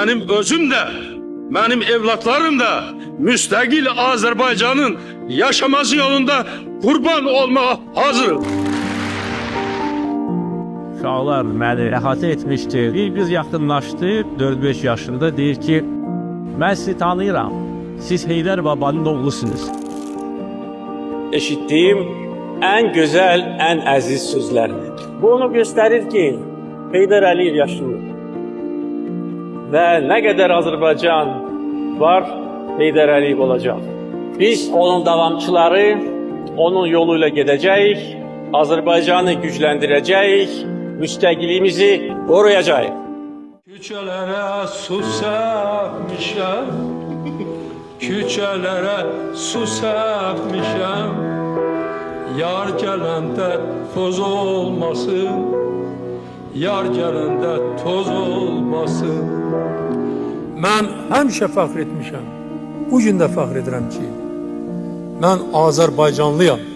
mənim özüm də, mənim evlatlarım da müstəqil Azərbaycanın yaşaması yolunda qurban olmağa hazırıq. Uşaqlar məni əhatə etmişdi. Bir qız yaxınlaşdı, 4-5 yaşında, deyir ki, mən sizi tanıyıram, siz Heydər babanın oğlusunuz. Eşitdiyim ən gözəl, ən əziz sözlərdir. Bu onu göstərir ki, Heydər Əliyev yaşlıdır. Və nə qədər Azərbaycan var, Heydər Əliyev olacaq. Biz onun davamçıları, onun yoluyla gedəcəyik, Azərbaycanı gücləndirəcəyik, müstəqilliyimizi qoruyacağıq. Küçələrə su səpmişəm, küçələrə su səpmişəm, yar gələndə toz olmasın, yar gələndə toz olmasın. Mən həmişə fəxr etmişəm, bugün də fəxr edirəm ki, mən Azərbaycanlıyam.